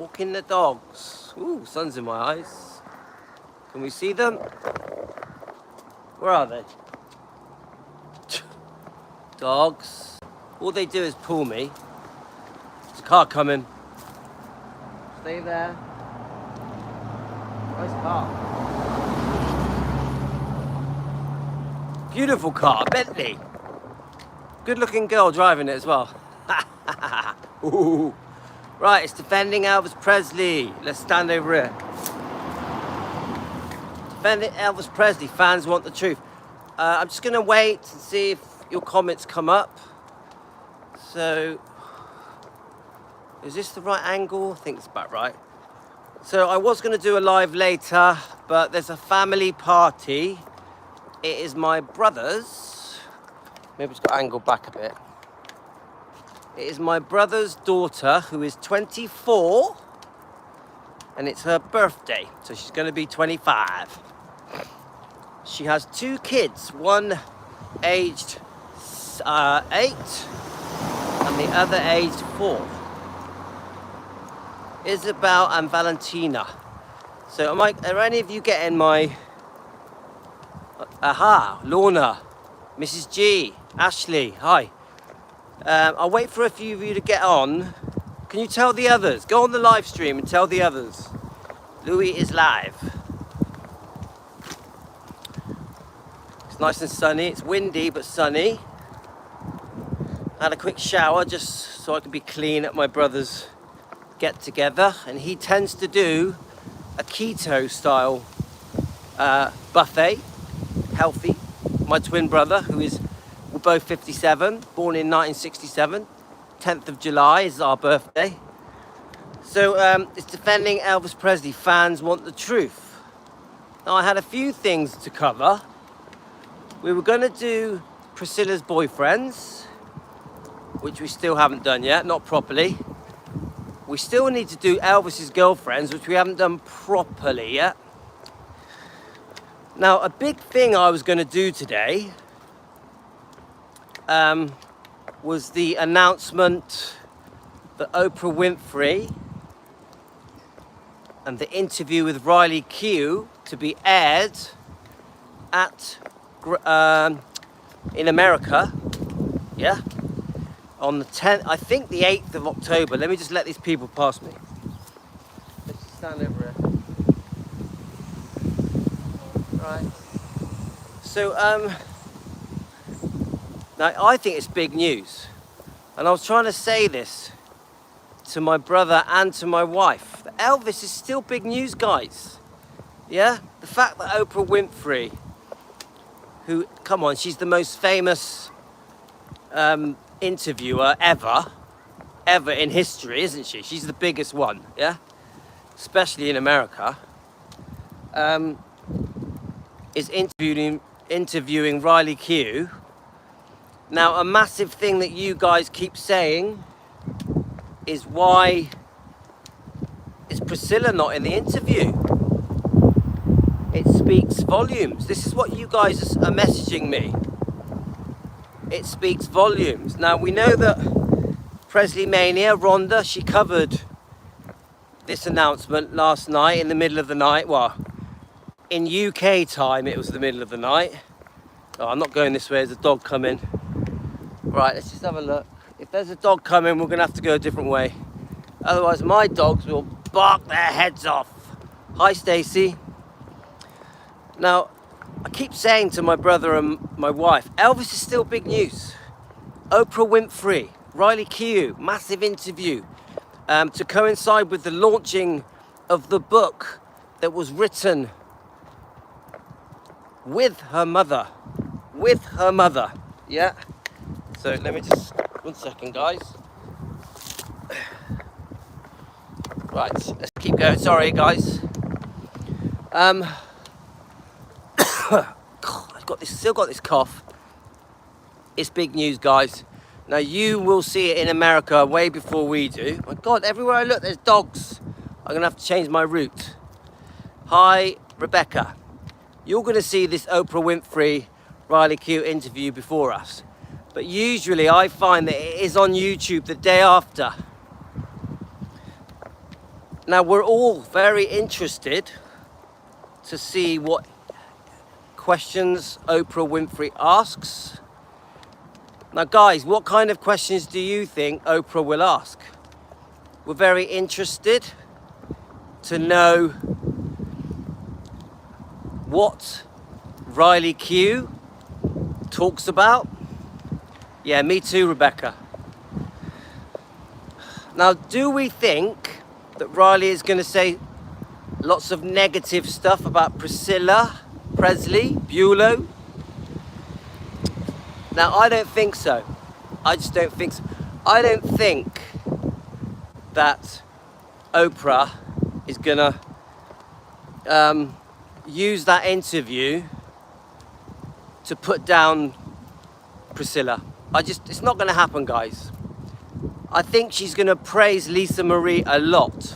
Walking the dogs. Ooh, sun's in my eyes. Can we see them? Where are they? Dogs. All they do is pull me. There's a car coming. Stay there. Nice car. Beautiful car, Bentley. Good looking girl driving it as well. Ooh. Right, it's defending Elvis Presley. Let's stand over here. Defending Elvis Presley. Fans want the truth. I'm just going to wait and see if your comments come up. So, is this the right angle? I think it's about right. So I was going to do a live later, but there's a family party. It is my brother's. Maybe it's got angled back a bit. It is my brother's daughter, who is 24, and it's her birthday, so she's going to be 25. She has 2 kids, one aged 8 and the other aged 4. Isabel and Valentina. So are any of you getting my... Aha, Lorna, Mrs. G, Ashley, hi. I'll wait for a few of you to get on. Can you tell the others? Go on the live stream and tell the others. Louis is live. It's nice and sunny. It's windy but sunny. I had a quick shower just so I could be clean at my brother's get together, and he tends to do a keto style buffet, healthy. My twin brother, we're both 57, born in 1967, 10th of July is our birthday. So it's defending Elvis Presley. Fans want the truth. Now I had a few things to cover. We were going to do Priscilla's boyfriends, which we still haven't done yet, not properly. We still need to do Elvis's girlfriends, which we haven't done properly yet. Now, a big thing I was going to do today was the announcement that Oprah Winfrey and the interview with Riley Keough to be aired at in America, yeah, on the 10th, I think the 8th of October. Let me just let these people pass me. Let's just stand over here. Right. So, now I think it's big news. And I was trying to say this to my brother and to my wife. That Elvis is still big news, guys. Yeah? The fact that Oprah Winfrey, who, come on, she's the most famous interviewer ever in history, isn't she? She's the biggest one, yeah? Especially in America. Is interviewing Riley Keough. Now, a massive thing that you guys keep saying is, why is Priscilla not in the interview? It speaks volumes. This is what you guys are messaging me. It speaks volumes. Now, we know that Presley Mania, Rhonda, she covered this announcement last night in the middle of the night. Well, in UK time, it was the middle of the night. Oh, I'm not going this way, there's a dog coming. Right, let's just have a look. If there's a dog coming, we're gonna have to go a different way. Otherwise, my dogs will bark their heads off. Hi, Stacey. Now, I keep saying to my brother and my wife, Elvis is still big news. Oprah Winfrey, Riley Keough, massive interview to coincide with the launching of the book that was written with her mother, yeah? So let me just, 1 second, guys. Right, let's keep going, sorry, guys. Still got this cough. It's big news, guys. Now, you will see it in America way before we do. My God, everywhere I look, there's dogs. I'm gonna have to change my route. Hi, Rebecca. You're gonna see this Oprah Winfrey, Riley Keough interview before us. But usually I find that it is on YouTube the day after. Now we're all very interested to see what questions Oprah Winfrey asks. Now guys, what kind of questions do you think Oprah will ask? We're very interested to know what Riley Keough talks about. Yeah, me too, Rebecca. Now, do we think that Riley is going to say lots of negative stuff about Priscilla, Presley, Bulow? Now, I don't think so. I just don't think so. I don't think that Oprah is going to use that interview to put down Priscilla. It's not going to happen, guys. I think she's going to praise Lisa Marie a lot.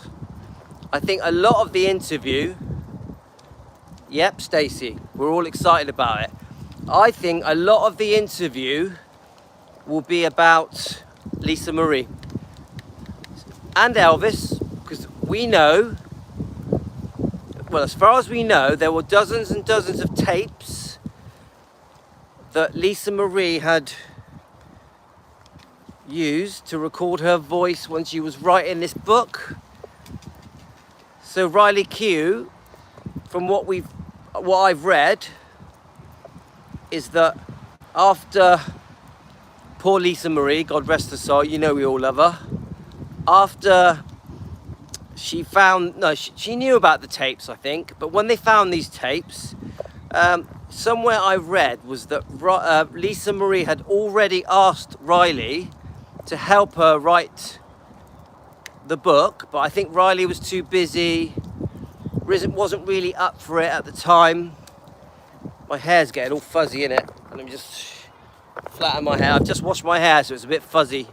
I think a lot of the interview, yep, Stacey, we're all excited about it. I think a lot of the interview will be about Lisa Marie and Elvis, because we know, well, as far as we know, there were dozens and dozens of tapes that Lisa Marie had used to record her voice when she was writing this book. So Riley Keough, from what I've read, is that after poor Lisa Marie, God rest her soul, you know we all love her, after she found, no, she knew about the tapes, I think, but when they found these tapes, somewhere I read was that Lisa Marie had already asked Riley to help her write the book, but I think Riley was too busy, wasn't really up for it at the time. My hair's getting all fuzzy in it. Let me just flatten my hair. I've just washed my hair, so it's a bit fuzzy.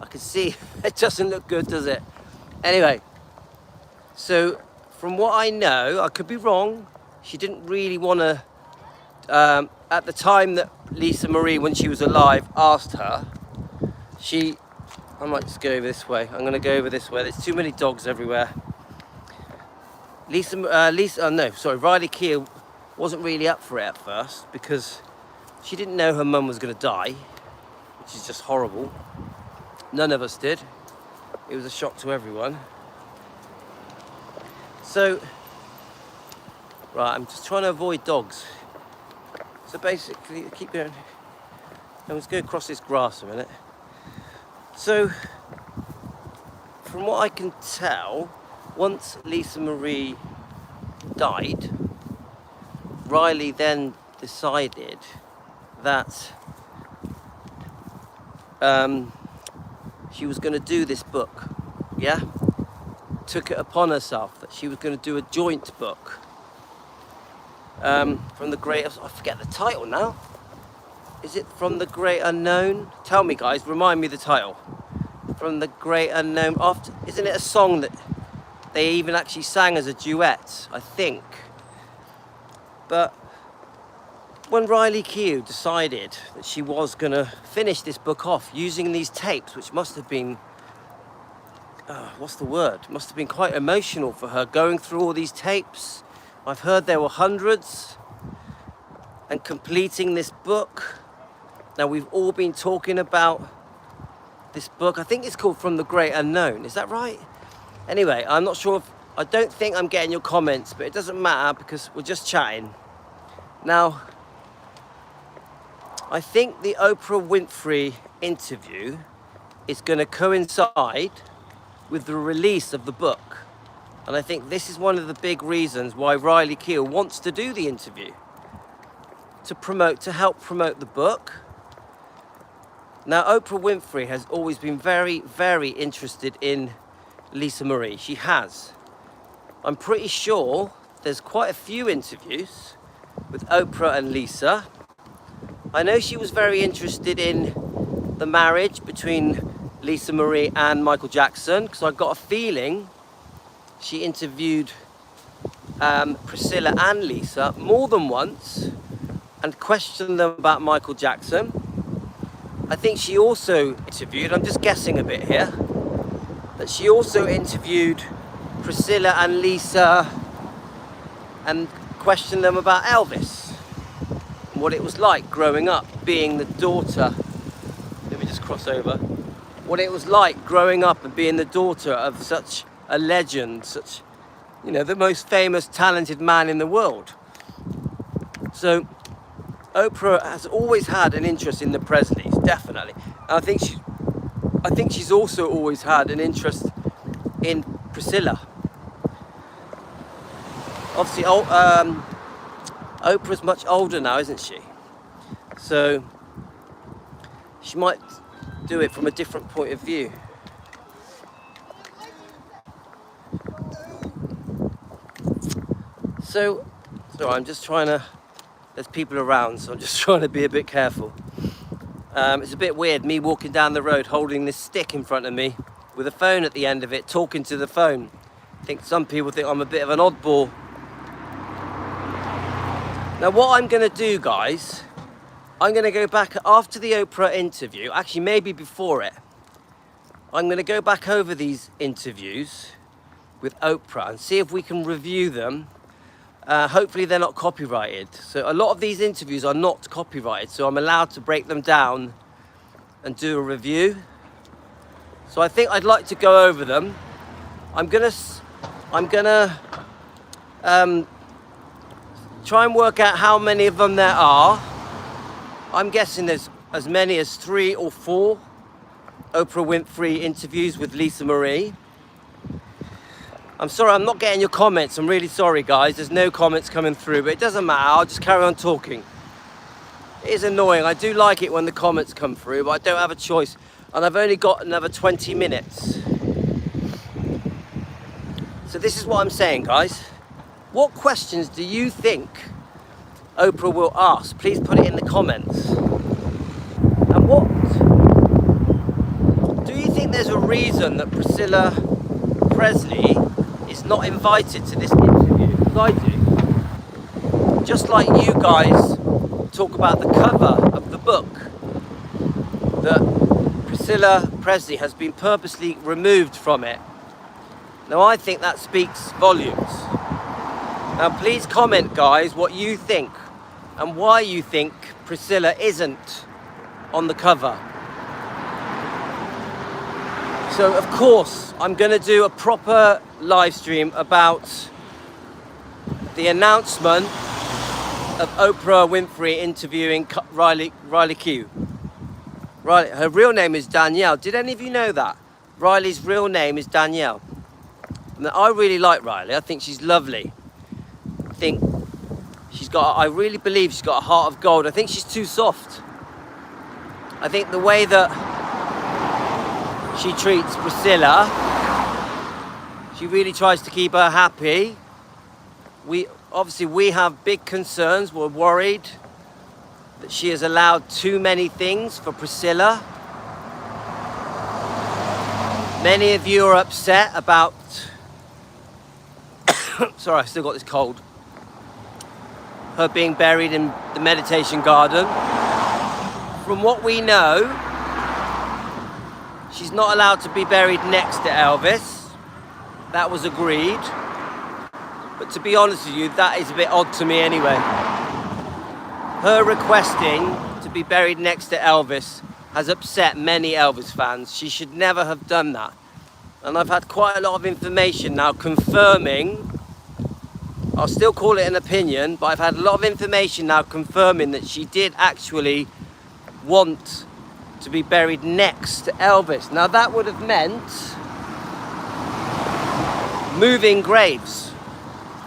I can see it doesn't look good, does it? Anyway, so from what I know, I could be wrong, she didn't really want to, at the time that Lisa Marie, when she was alive, asked her, I might just go over this way. I'm going to go over this way. There's too many dogs everywhere. Riley Keough wasn't really up for it at first because she didn't know her mum was going to die, which is just horrible. None of us did. It was a shock to everyone. So, right, I'm just trying to avoid dogs. So basically, keep going. Let's go across this grass a minute. So, from what I can tell, once Lisa Marie died, Riley then decided that she was going to do this book, yeah? Took it upon herself that she was going to do a joint book from the great, I forget the title now. Is it From the Great Unknown? Tell me, guys, remind me the title. From the Great Unknown. Isn't it a song that they even actually sang as a duet, I think? But when Riley Keough decided that she was going to finish this book off using these tapes, which must have been, what's the word? Must have been quite emotional for her, going through all these tapes. I've heard there were hundreds, and completing this book. Now, we've all been talking about this book. I think it's called From the Great Unknown. Is that right? Anyway, I'm not sure I don't think I'm getting your comments, but it doesn't matter because we're just chatting. Now, I think the Oprah Winfrey interview is going to coincide with the release of the book. And I think this is one of the big reasons why Riley Keough wants to do the interview. To help promote the book. Now, Oprah Winfrey has always been very, very interested in Lisa Marie. She has. I'm pretty sure there's quite a few interviews with Oprah and Lisa. I know she was very interested in the marriage between Lisa Marie and Michael Jackson, because I got a feeling she interviewed Priscilla and Lisa more than once and questioned them about Michael Jackson. I think she also interviewed, I'm just guessing a bit here, that she also interviewed Priscilla and Lisa and questioned them about Elvis and what it was like growing up being the daughter. Let me just cross over. What it was like growing up and being the daughter of such a legend, such, you know, the most famous, talented man in the world. So Oprah has always had an interest in the Presleys, definitely. And I think she's also always had an interest in Priscilla. Obviously, Oprah's much older now, isn't she? So she might do it from a different point of view. So, I'm just trying to, there's people around, so I'm just trying to be a bit careful. It's a bit weird, me walking down the road holding this stick in front of me with a phone at the end of it, talking to the phone. I think some people think I'm a bit of an oddball. Now what I'm going to do, guys, I'm going to go back after the Oprah interview, actually maybe before it. I'm going to go back over these interviews with Oprah and see if we can review them. Hopefully they're not copyrighted. So a lot of these interviews are not copyrighted, so I'm allowed to break them down and do a review. So I think I'd like to go over them. I'm gonna try and work out how many of them there are. I'm guessing there's as many as 3 or 4 Oprah Winfrey interviews with Lisa Marie. I'm sorry, I'm not getting your comments. I'm really sorry, guys. There's no comments coming through, but it doesn't matter. I'll just carry on talking. It is annoying. I do like it when the comments come through, but I don't have a choice. And I've only got another 20 minutes. So this is what I'm saying, guys. What questions do you think Oprah will ask? Please put it in the comments. And what do you think there's a reason that Priscilla Presley is not invited to this interview? Because I do. Just like you guys talk about the cover of the book, that Priscilla Presley has been purposely removed from it. Now I think that speaks volumes. Now please comment, guys, what you think and why you think Priscilla isn't on the cover. So of course I'm going to do a proper live stream about the announcement of Oprah Winfrey interviewing Riley Keough. Riley, her real name is Danielle. Did any of you know that? Riley's real name is Danielle. Now, I really like Riley. I think she's lovely. I really believe she's got a heart of gold. I think she's too soft. I think the way that she treats Priscilla, she really tries to keep her happy. We have big concerns. We're worried that she has allowed too many things for Priscilla. Many of you are upset about sorry, I still got this cold. Her being buried in the meditation garden. From what we know, she's not allowed to be buried next to Elvis. That was agreed. But to be honest with you, that is a bit odd to me anyway. Her requesting to be buried next to Elvis has upset many Elvis fans. She should never have done that. And I've had quite a lot of information now confirming, I'll still call it an opinion, but I've had a lot of information now confirming that she did actually want to be buried next to Elvis. Now that would have meant moving graves.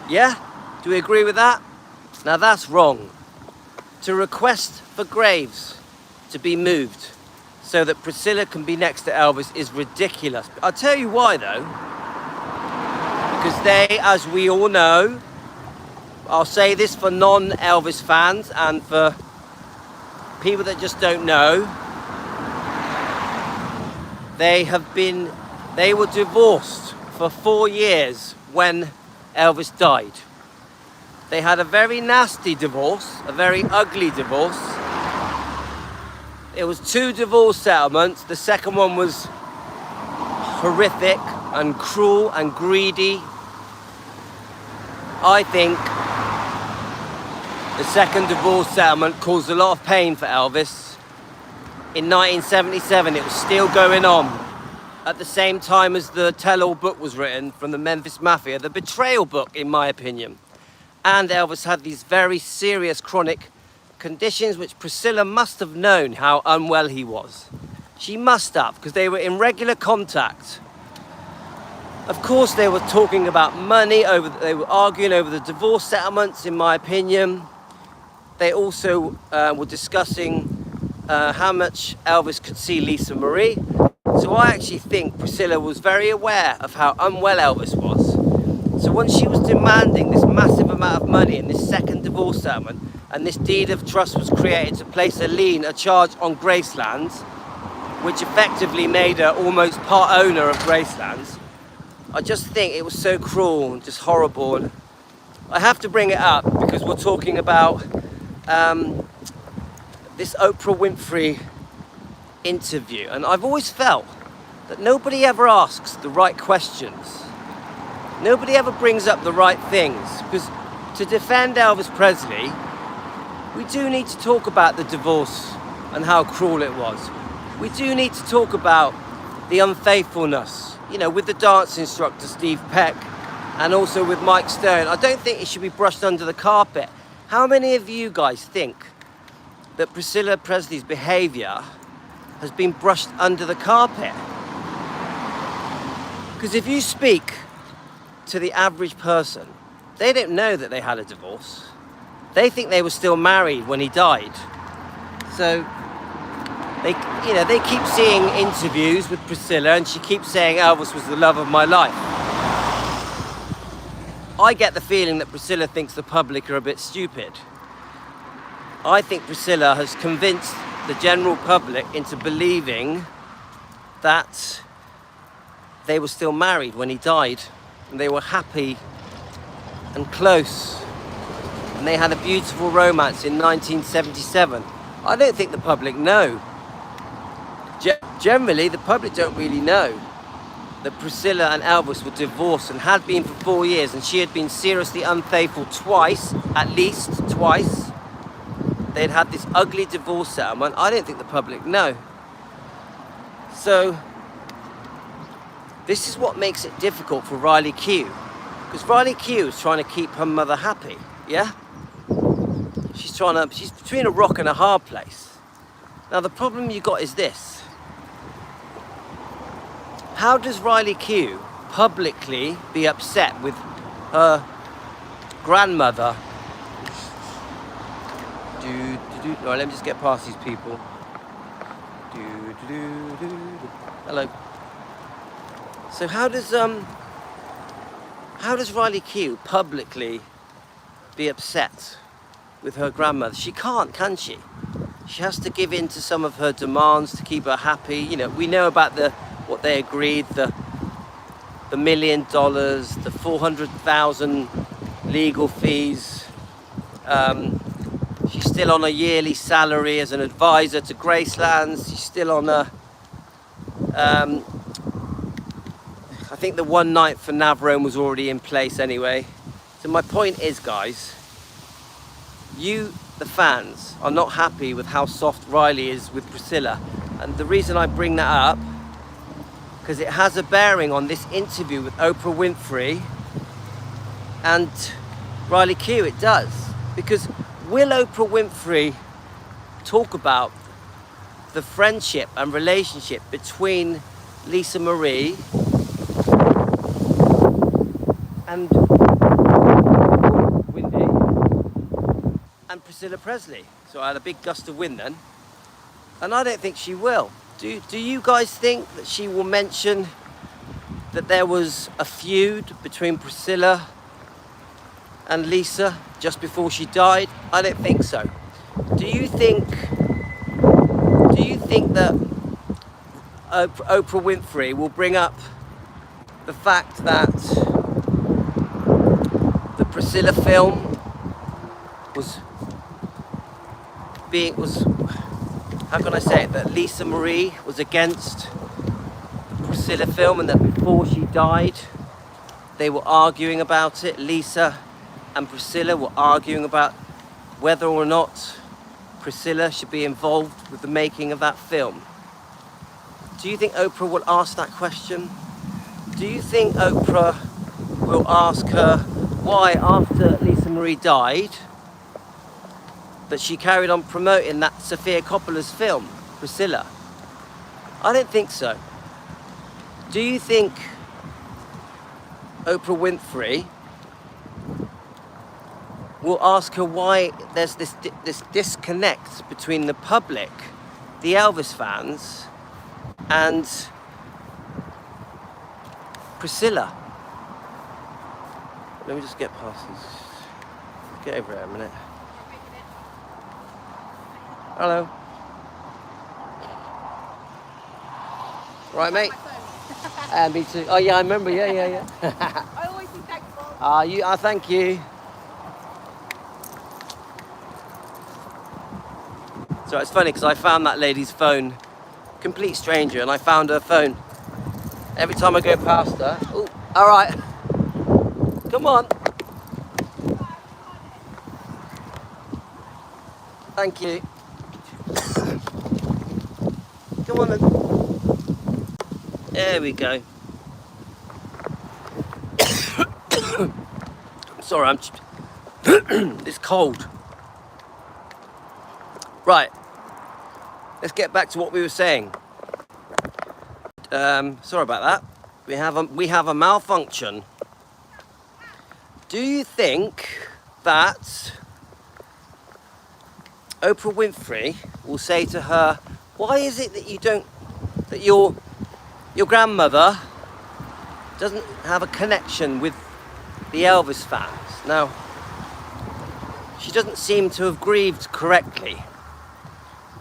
Yeah? Do we agree with that? Now that's wrong. To request for graves to be moved so that Priscilla can be next to Elvis is ridiculous. I'll tell you why though. Because they, as we all know, I'll say this for non-Elvis fans and for people that just don't know, they were divorced for 4 years when Elvis died. They had a very nasty divorce, a very ugly divorce. It was 2 divorce settlements. The second one was horrific and cruel and greedy. I think the second divorce settlement caused a lot of pain for Elvis. In 1977, it was still going on at the same time as the tell-all book was written from the Memphis Mafia, the betrayal book, in my opinion. And Elvis had these very serious chronic conditions which Priscilla must have known how unwell he was. She must have, because they were in regular contact. Of course, they were talking about money, they were arguing over the divorce settlements, in my opinion. They also were discussing how much Elvis could see Lisa Marie. So I actually think Priscilla was very aware of how unwell Elvis was. So when she was demanding this massive amount of money in this second divorce settlement, and this deed of trust was created to place a charge on Graceland's, which effectively made her almost part owner of Graceland's, I just think it was so cruel and just horrible. And I have to bring it up because we're talking about this Oprah Winfrey interview, and I've always felt that nobody ever asks the right questions. Nobody ever brings up the right things, because to defend Elvis Presley, we do need to talk about the divorce and how cruel it was. We do need to talk about the unfaithfulness, you know, with the dance instructor Steve Peck and also with Mike Stone. I don't think it should be brushed under the carpet. How many of you guys think that Priscilla Presley's behaviour has been brushed under the carpet? Because if you speak to the average person, they don't know that they had a divorce. They think they were still married when he died. So they keep seeing interviews with Priscilla and she keeps saying Elvis was the love of my life. I get the feeling that Priscilla thinks the public are a bit stupid. I think Priscilla has convinced the general public into believing that they were still married when he died, and they were happy and close, and they had a beautiful romance in 1977. I don't think the public know. Generally, the public don't really know that Priscilla and Elvis were divorced and had been for 4 years, and she had been seriously unfaithful twice, at least twice. They'd had this ugly divorce settlement. I don't think the public know. So this is what makes it difficult for Riley Keough, because Riley Keough is trying to keep her mother happy, yeah? She's between a rock and a hard place. Now the problem you got is this. How does Riley Keough publicly be upset with her grandmother? Right, let me just get past these people. Hello. So how does Riley Keough publicly be upset with her grandmother? She can't, can she? She has to give in to some of her demands to keep her happy. You know, we know about what they agreed, the $1 million, the 400,000 legal fees. She's still on a yearly salary as an advisor to Graceland's. She's still on a, I think the one night for Navarone was already in place anyway. So my point is, guys, you, the fans, are not happy with how soft Riley is with Priscilla. And the reason I bring that up, because it has a bearing on this interview with Oprah Winfrey and Riley Keough, it does. Because will Oprah Winfrey talk about the friendship and relationship between Lisa Marie and Priscilla Presley? So I had a big gust of wind then, and I don't think she will. Do you guys think that she will mention that there was a feud between Priscilla and Lisa just before she died? I don't think so. Do you think that Oprah Winfrey will bring up the fact that the Priscilla film was how can I say it, that Lisa Marie was against Priscilla film, and that before she died, they were arguing about it. Lisa and Priscilla were arguing about whether or not Priscilla should be involved with the making of that film. Do you think Oprah will ask that question? Do you think Oprah will ask her why, after Lisa Marie died, that she carried on promoting that Sofia Coppola's film, Priscilla? I don't think so. Do you think Oprah Winfrey will ask her why there's this disconnect between the public, the Elvis fans, and Priscilla? Let me just get past this. Get over here a minute. Hello. Right, mate. Me too. Oh yeah, I remember. Yeah. I always be thankful. Thank you. So it's funny because I found that lady's phone, complete stranger, and I found her phone. Every time I go past her, oh, all right, come on. Thank you. Come on then. There we go. Sorry, it's cold. Right, let's get back to what we were saying. Sorry about that. We have a malfunction. Do you think that Oprah Winfrey will say to her, why is it that your grandmother doesn't have a connection with the Elvis fans? Now, she doesn't seem to have grieved correctly.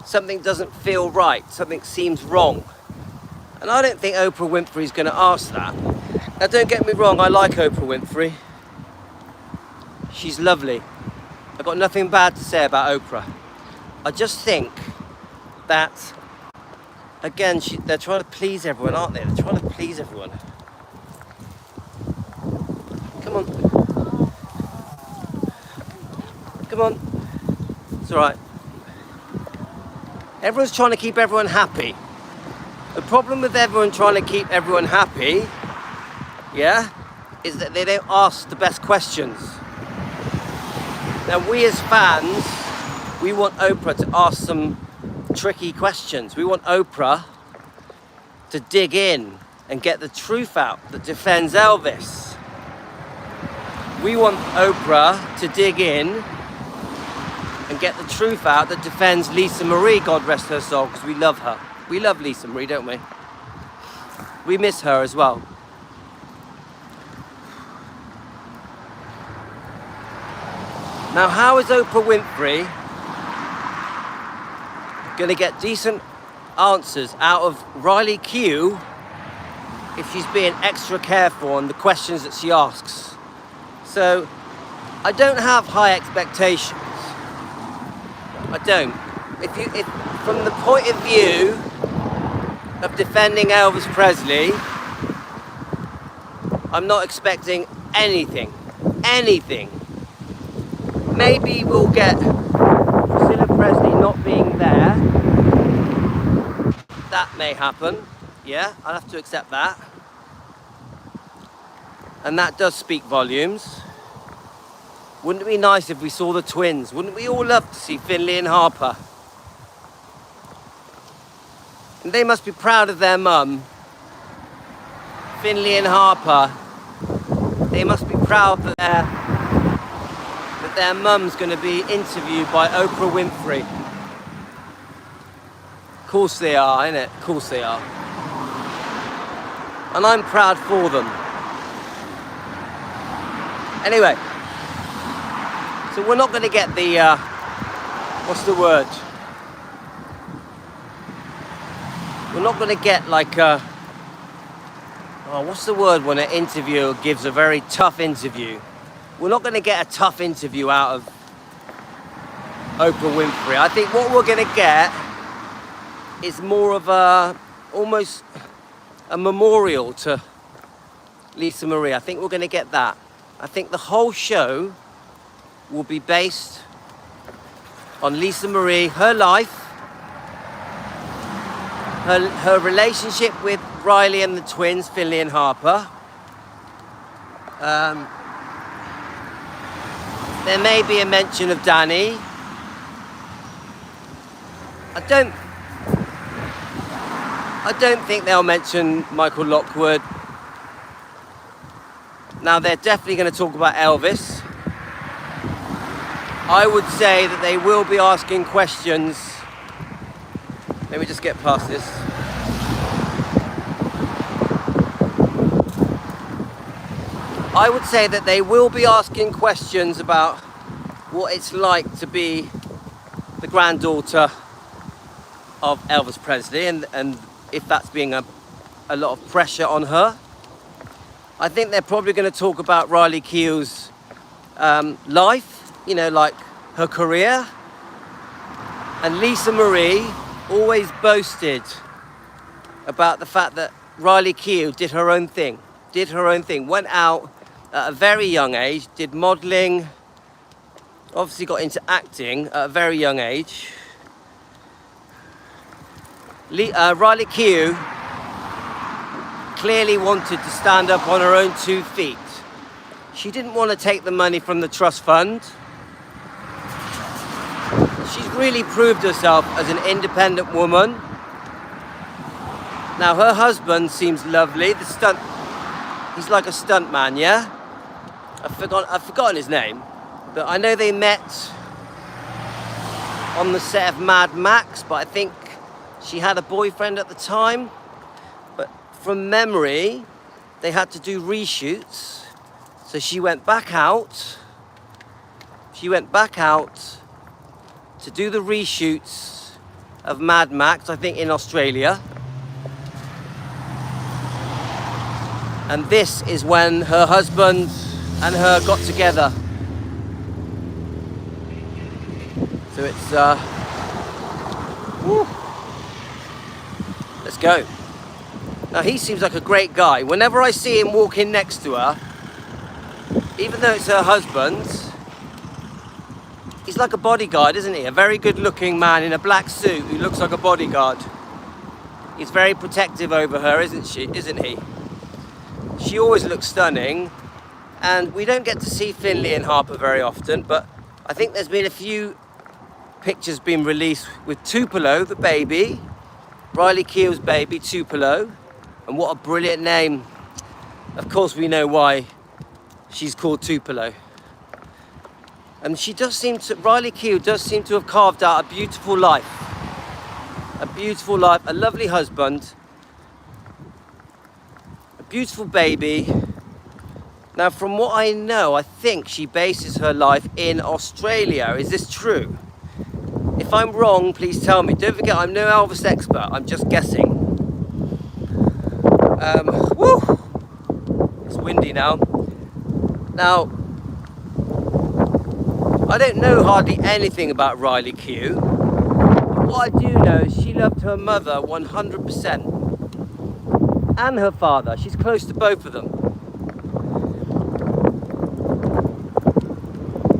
Something doesn't feel right, something seems wrong. And I don't think Oprah Winfrey's going to ask that. Now don't get me wrong, I like Oprah Winfrey. She's lovely. I've got nothing bad to say about Oprah. I just think that, again, they're trying to please everyone, aren't they? They're trying to please everyone. Come on. Come on. It's all right. Everyone's trying to keep everyone happy. The problem with everyone trying to keep everyone happy, yeah, is that they don't ask the best questions. Now, we as fans, we want Oprah to ask some tricky questions. We want Oprah to dig in and get the truth out that defends Elvis. We want Oprah to dig in and get the truth out that defends Lisa Marie, God rest her soul, because we love her. We love Lisa Marie, don't we? We miss her as well. Now, how is Oprah Winfrey going to get decent answers out of Riley Keough if she's being extra careful on the questions that she asks? So, I don't have high expectations. I don't. If from the point of view of defending Elvis Presley, I'm not expecting anything. Maybe we'll get Priscilla Presley not being there. That may happen. Yeah, I'll have to accept that. And that does speak volumes. Wouldn't it be nice if we saw the twins? Wouldn't we all love to see Finley and Harper? And they must be proud of their mum. Finley and Harper. They must be proud that their mum's going to be interviewed by Oprah Winfrey. Of course they are, innit? Of course they are. And I'm proud for them. Anyway. So we're not going to get the, what's the word? We're not going to get like what's the word when an interviewer gives a very tough interview? We're not going to get a tough interview out of Oprah Winfrey. I think what we're going to get is more of a, almost a memorial to Lisa Marie. I think we're going to get that. I think the whole show will be based on Lisa Marie, her life, her relationship with Riley and the twins, Finley and Harper. There may be a mention of Danny. I don't think they'll mention Michael Lockwood. Now, they're definitely going to talk about Elvis. I would say that they will be asking questions. Let me just get past this. I would say that they will be asking questions about what it's like to be the granddaughter of Elvis Presley, and if that's being a lot of pressure on her. I think they're probably going to talk about Riley Keough's life, you know, like her career. And Lisa Marie always boasted about the fact that Riley Keough did her own thing, went out at a very young age, did modeling, obviously got into acting at a very young age. Riley Keough clearly wanted to stand up on her own 2 feet. She didn't want to take the money from the trust fund. She's really proved herself as an independent woman. Now, her husband seems lovely. He's like a stunt man, yeah? I've forgotten his name, but I know they met on the set of Mad Max, but I think she had a boyfriend at the time. But from memory, they had to do reshoots. So she went back out. To do the reshoots of Mad Max, I think in Australia. And this is when her husband and her got together. So it's, woo. Let's go. Now, he seems like a great guy. Whenever I see him walking next to her, even though it's her husband, he's like a bodyguard, isn't he? A very good-looking man in a black suit who looks like a bodyguard. He's very protective over her, isn't he? She always looks stunning, and we don't get to see Finley and Harper very often, but I think there's been a few pictures being released with Tupelo, the baby, Riley Keough's baby, Tupelo, and what a brilliant name. Of course, we know why she's called Tupelo. And Riley Keough does seem to have carved out a beautiful life, a lovely husband, a beautiful baby. Now, from what I know, I think she bases her life in Australia. Is this true? If I'm wrong, please tell me. Don't forget, I'm no Elvis expert. I'm just guessing. Woo! It's windy now. Now, I don't know hardly anything about Riley Keough. What I do know is she loved her mother 100%. And her father. She's close to both of them.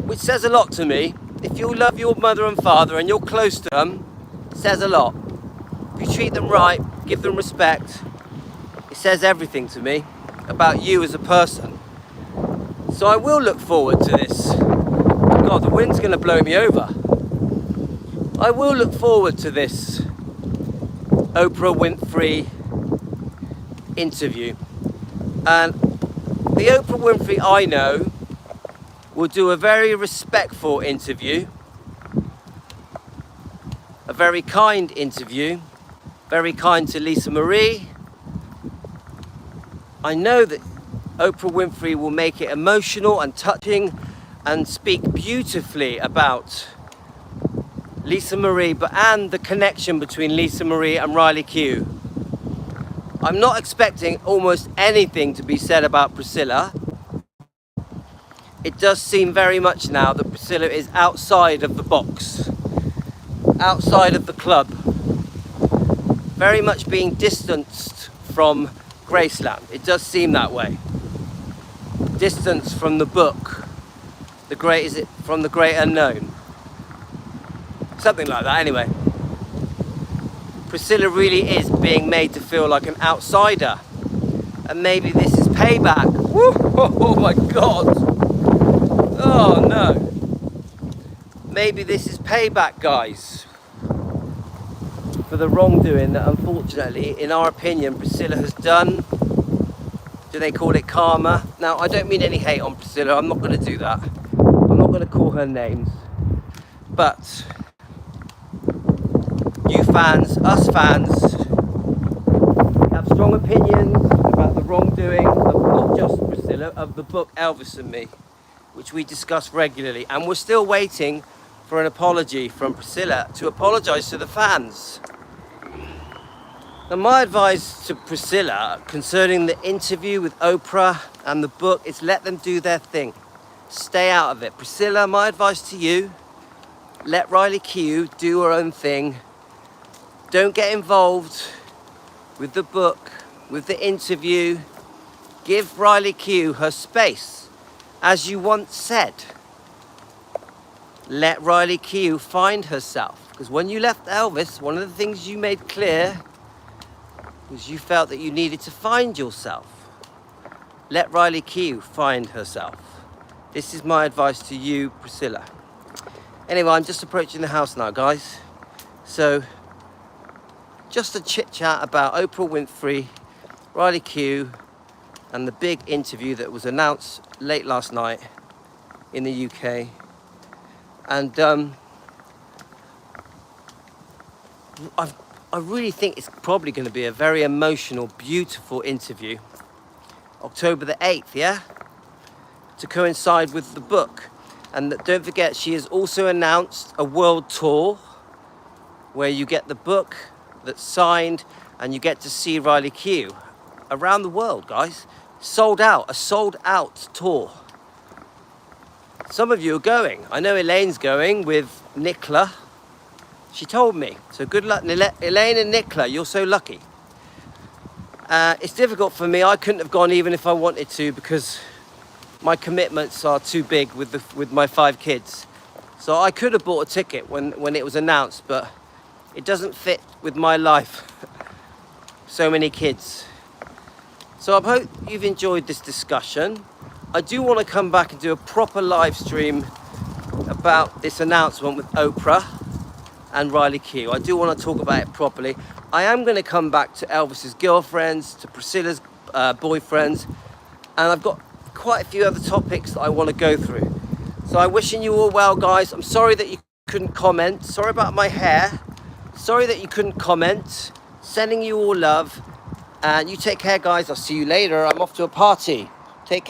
Which says a lot to me. If you love your mother and father and you're close to them, it says a lot. If you treat them right, give them respect, it says everything to me about you as a person. So I will look forward to this. God, the wind's going to blow me over. I will look forward to this Oprah Winfrey interview. And the Oprah Winfrey I know will do a very respectful interview, a very kind interview, very kind to Lisa Marie. I know that Oprah Winfrey will make it emotional and touching and speak beautifully about Lisa Marie, and the connection between Lisa Marie and Riley Keough. I'm not expecting almost anything to be said about Priscilla. It does seem very much now that Priscilla is outside of the box, outside of the club, very much being distanced from Graceland. It does seem that way. Distance from the book. The great, is it from the great unknown? Something like that, anyway. Priscilla really is being made to feel like an outsider. And maybe this is payback. Woo! Oh my God. Oh no. Maybe this is payback, guys, for the wrongdoing that unfortunately, in our opinion, Priscilla has done. Do they call it karma? Now, I don't mean any hate on Priscilla. I'm not going to do that. I'm not going to call her names. But you fans, us fans, have strong opinions about the wrongdoing of not just Priscilla, of the book Elvis and Me, which we discuss regularly. And we're still waiting for an apology from Priscilla to apologise to the fans. Now, my advice to Priscilla concerning the interview with Oprah and the book is let them do their thing. Stay out of it. Priscilla, my advice to you, let Riley Keough do her own thing. Don't get involved with the book, with the interview. Give Riley Keough her space. As you once said, let Riley Keough find herself. Because when you left Elvis, one of the things you made clear was you felt that you needed to find yourself. Let Riley Keough find herself. This is my advice to you, Priscilla. Anyway, I'm just approaching the house now, guys. So, just a chit chat about Oprah Winfrey, Riley Keough, and the big interview that was announced late last night in the UK. And I really think it's probably going to be a very emotional, beautiful interview. October the 8th, yeah? To coincide with the book. And don't forget, she has also announced a world tour where you get the book that's signed and you get to see Riley Keough around the world, guys. Sold out, a sold out tour. Some of you are going. I know Elaine's going with Nicola. She told me. So good luck, Elaine and Nicola. You're so lucky. It's difficult for me. I couldn't have gone even if I wanted to because my commitments are too big with my 5 kids. So I could have bought a ticket when it was announced, but it doesn't fit with my life. So many kids. So I hope you've enjoyed this discussion. I do want to come back and do a proper live stream about this announcement with Oprah and Riley Keough. I do want to talk about it properly. I am going to come back to Elvis's girlfriends, to Priscilla's boyfriends, and I've got quite a few other topics that I want to go through. So I'm wishing you all well, guys. I'm sorry that you couldn't comment. Sorry about my hair. Sorry that you couldn't comment. Sending you all love. And you take care, guys. I'll see you later. I'm off to a party. Take care.